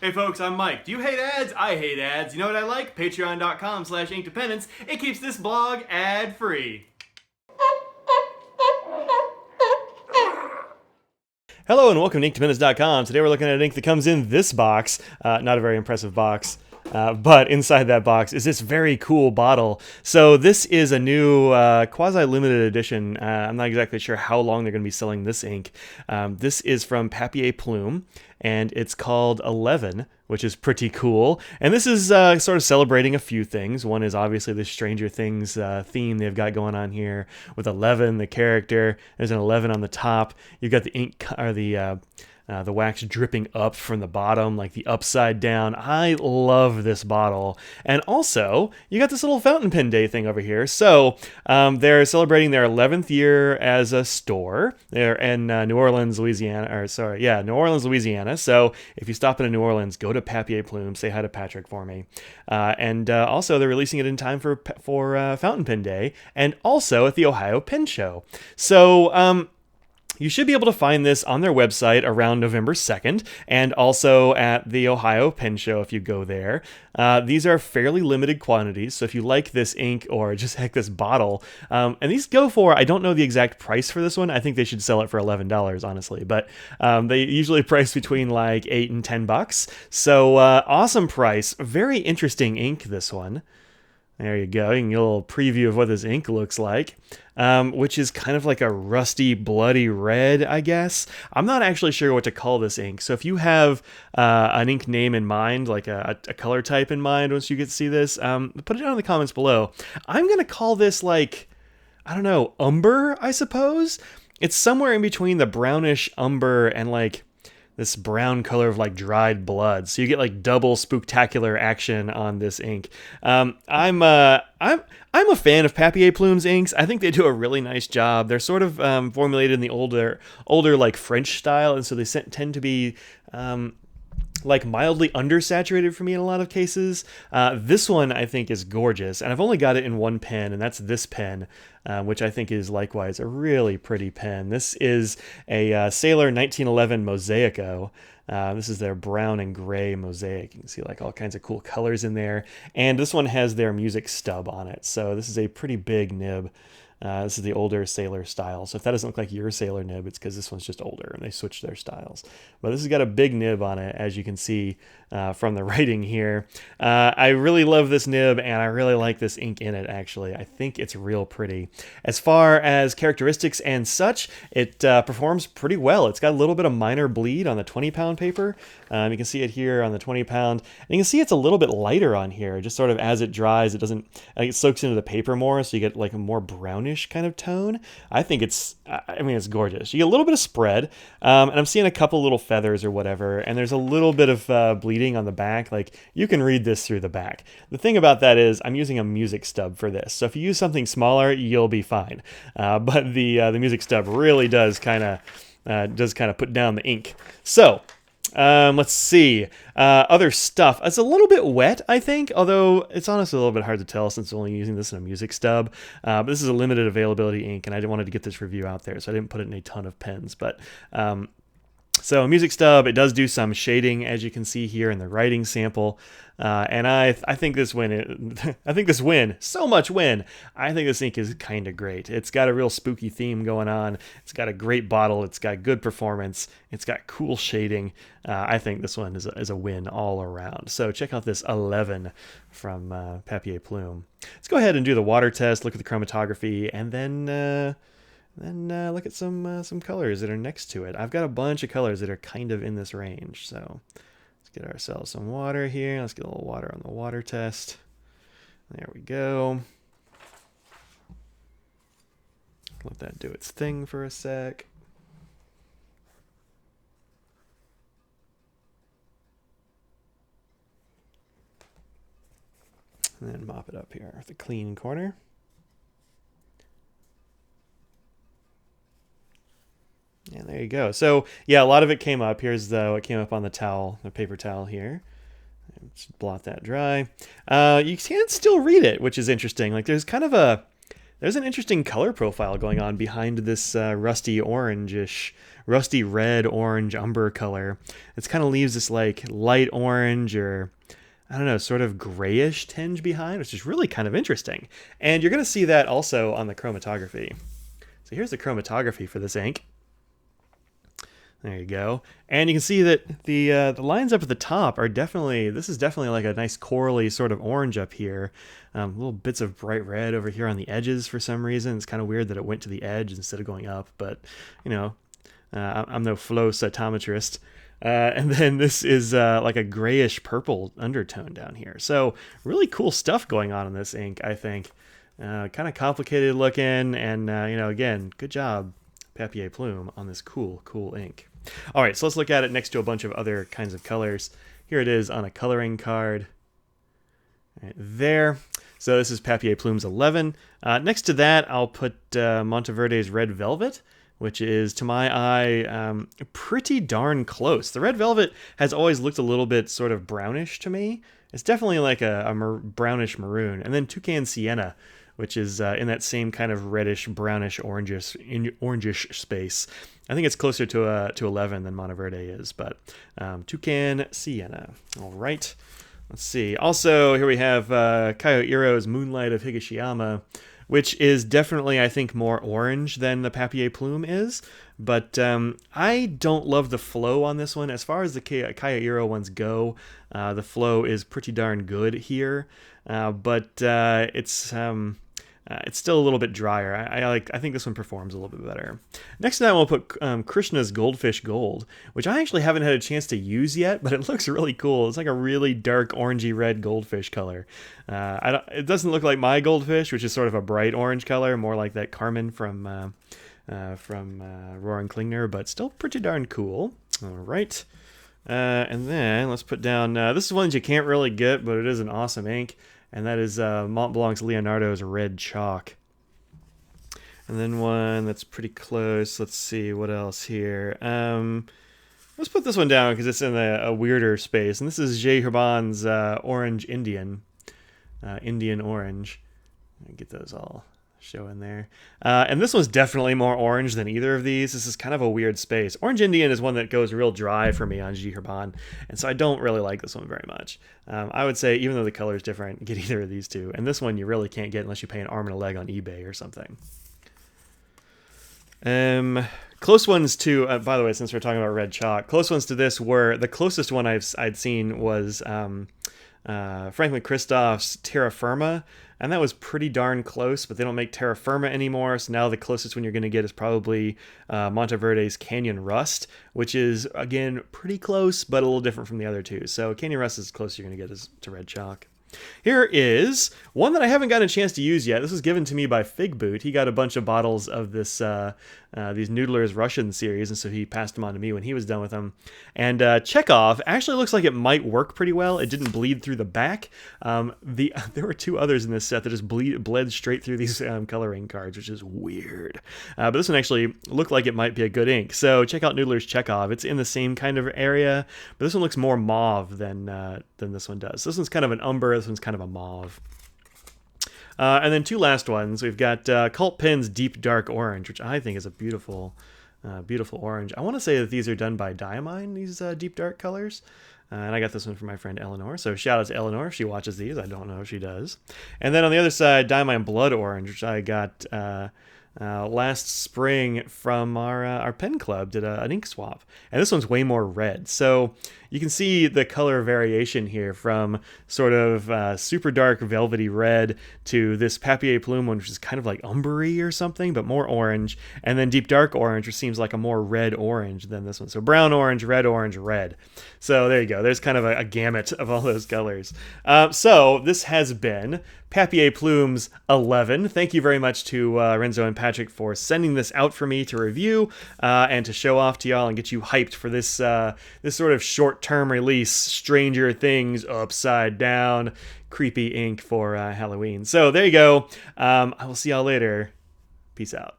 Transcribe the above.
Hey folks, I'm Mike. Do you hate ads? I hate ads. You know what I like? Patreon.com/Inkdependence. It keeps this blog ad-free. Hello and welcome to InkDependence.com. Today we're looking at an ink that comes in this box. Not a very impressive box. But inside that box is this very cool bottle. So this is a new quasi-limited edition. I'm not exactly sure how long they're going to be selling this ink. This is from Papier Plume, and it's called 11, which is pretty cool. And this is sort of celebrating a few things. One is obviously the Stranger Things theme they've got going on here with 11, the character. There's an 11 on the top. You've got the ink, or the wax dripping up from the bottom, like the upside down. I love this bottle. And also, you got this little fountain pen day thing over here. So they're celebrating their 11th year as a store. They're in New Orleans, Louisiana. New Orleans, Louisiana. So if you stop in New Orleans, go to Papier Plume. Say hi to Patrick for me. And also, they're releasing it in time for Fountain Pen Day, and also at the Ohio Pen Show. So you should be able to find this on their website around November 2nd, and also at the Ohio Pen Show if you go there. These are fairly limited quantities, so if you like this ink, or just heck, this bottle, and these go for, I don't know the exact price for this one. I think they should sell it for $11, honestly, but they usually price between like $8 and $10. So awesome price. Very interesting ink, this one. There you go. You can get a little preview of what this ink looks like, which is kind of like a rusty, bloody red, I guess. I'm not actually sure what to call this ink. So if you have an ink name in mind, like a color type in mind, once you get to see this, put it down in the comments below. I'm going to call this like, I don't know, umber, I suppose. It's somewhere in between the brownish umber and like this brown color of like dried blood. So you get like double spooktacular action on this ink. I'm a fan of Papier Plume's inks. I think they do a really nice job. They're sort of formulated in the older like French style, and so they tend to be like mildly undersaturated for me in a lot of cases. This one I think is gorgeous, and I've only got it in one pen, and that's this pen, which I think is likewise a really pretty pen. This is a Sailor 1911 Mosaico. This is their brown and gray Mosaic. You can see like all kinds of cool colors in there, and this one has their music stub on it. So this is a pretty big nib. This is the older Sailor style. So if that doesn't look like your Sailor nib, it's because this one's just older and they switched their styles. But this has got a big nib on it, as you can see from the writing here. I really love this nib, and I really like this ink in it, actually. I think it's real pretty. As far as characteristics and such, it performs pretty well. It's got a little bit of minor bleed on the 20-pound paper. You can see it here on the 20-pound. And you can see it's a little bit lighter on here. Just sort of as it dries, it soaks into the paper more, so you get like a more brownish kind of tone. I think it's gorgeous. You get a little bit of spread, and I'm seeing a couple little feathers or whatever, and there's a little bit of bleeding on the back. Like, you can read this through the back. The thing about that is I'm using a music stub for this, so if you use something smaller, you'll be fine. But the music stub really does kind of put down the ink. So let's see. Other stuff. It's a little bit wet, I think, although it's honestly a little bit hard to tell since I'm only using this in a music stub. But this is a limited availability ink, and I wanted to get this review out there, so I didn't put it in a ton of pens. But so a music stub, it does do some shading, as you can see here in the writing sample. And I think this win, so much win. I think this ink is kind of great. It's got a real spooky theme going on. It's got a great bottle. It's got good performance. It's got cool shading. I think this one is a win all around. So check out this 11 from Papier Plume. Let's go ahead and do the water test, look at the chromatography, and then look at some colors that are next to it. I've got a bunch of colors that are kind of in this range. So let's get ourselves some water here. Let's get a little water on the water test. There we go. Let that do its thing for a sec. And then mop it up here with the clean corner. And there you go. So yeah, a lot of it came up. Here's it came up on the towel, the paper towel here. Just blot that dry. You can still read it, which is interesting. Like there's kind of a there's an interesting color profile going on behind this rusty red orange umber color. It kind of leaves this like light orange or I don't know, sort of grayish tinge behind, which is really kind of interesting. And you're going to see that also on the chromatography. So here's the chromatography for this ink. There you go. And you can see that the lines up at the top are definitely, this is definitely like a nice corally sort of orange up here. Little bits of bright red over here on the edges for some reason. It's kind of weird that it went to the edge instead of going up, but you know, I'm no flow cytometrist. And then this is like a grayish purple undertone down here. So really cool stuff going on in this ink, I think. Kind of complicated looking, and you know, again, good job, Papier Plume, on this cool ink. All right, so let's look at it next to a bunch of other kinds of colors. Here it is on a coloring card. Right there. So this is Papier Plume's 11. Next to that, I'll put Monteverde's Red Velvet, which is, to my eye, pretty darn close. The Red Velvet has always looked a little bit sort of brownish to me. It's definitely like a brownish maroon. And then Toucan Sienna, which is in that same kind of reddish, brownish, orangish space. I think it's closer to 11 than Monteverde is, but Toucan Sienna. All right. Let's see. Also, here we have Coyote's Moonlight of Higashiyama, which is definitely, I think, more orange than the Papier Plume is. But I don't love the flow on this one. As far as the Coyote ones go, the flow is pretty darn good here. But it's still a little bit drier. I think this one performs a little bit better. Next to that, we'll put Krishna's Goldfish Gold, which I actually haven't had a chance to use yet, but it looks really cool. It's like a really dark orangey red goldfish color. It doesn't look like my goldfish, which is sort of a bright orange color, more like that Carmen from Roaring Klingner, but still pretty darn cool. All right. And then let's put down, this is one that you can't really get, but it is an awesome ink. And that is Mont Blanc's Leonardo's Red Chalk. And then one that's pretty close. Let's see, what else here? Let's put this one down because it's in a weirder space. And this is J. Herbon's Orange Indian. Indian Orange. Get those all showing there. And this one's definitely more orange than either of these. This is kind of a weird space. Orange Indian is one that goes real dry for me on G. Herbon, and so I don't really like this one very much. I would say, even though the color is different, get either of these two. And this one you really can't get unless you pay an arm and a leg on eBay or something. Close ones to, by the way, since we're talking about red chalk, close ones to this were, the closest one I'd seen was Franklin Christoph's Terra Firma, and that was pretty darn close, but they don't make Terra Firma anymore, so now the closest one you're going to get is probably Monteverde's Canyon Rust, which is, again, pretty close, but a little different from the other two. So Canyon Rust is as close as you're going to get to red chalk. Here is one that I haven't gotten a chance to use yet. This was given to me by Fig Boot. He got a bunch of bottles of this these Noodler's Russian series, and so he passed them on to me when he was done with them. And Chekhov actually looks like it might work pretty well. It didn't bleed through the back. There were two others in this set that just bled straight through these coloring cards, which is weird. But this one actually looked like it might be a good ink. So check out Noodler's Chekhov. It's in the same kind of area, but this one looks more mauve than this one does. So this one's kind of an umber. This one's kind of a mauve. And then two last ones. We've got Cult Pen's Deep Dark Orange, which I think is a beautiful, beautiful orange. I want to say that these are done by Diamine, these deep dark colors. And I got this one from my friend Eleanor. So shout out to Eleanor if she watches these. I don't know if she does. And then on the other side, Diamine Blood Orange, which I got last spring from our pen club, did an ink swap. And this one's way more red. So you can see the color variation here from sort of super dark velvety red to this Papier Plume one, which is kind of like umbery or something, but more orange. And then deep dark orange, which seems like a more red orange than this one. So brown orange, red orange, red. So there you go. There's kind of a gamut of all those colors. So this has been Papier Plume's 11. Thank you very much to Renzo and Patrick for sending this out for me to review and to show off to y'all and get you hyped for this this sort of short-term release, Stranger Things upside down, creepy ink for Halloween. So there you go. I will see y'all later. Peace out.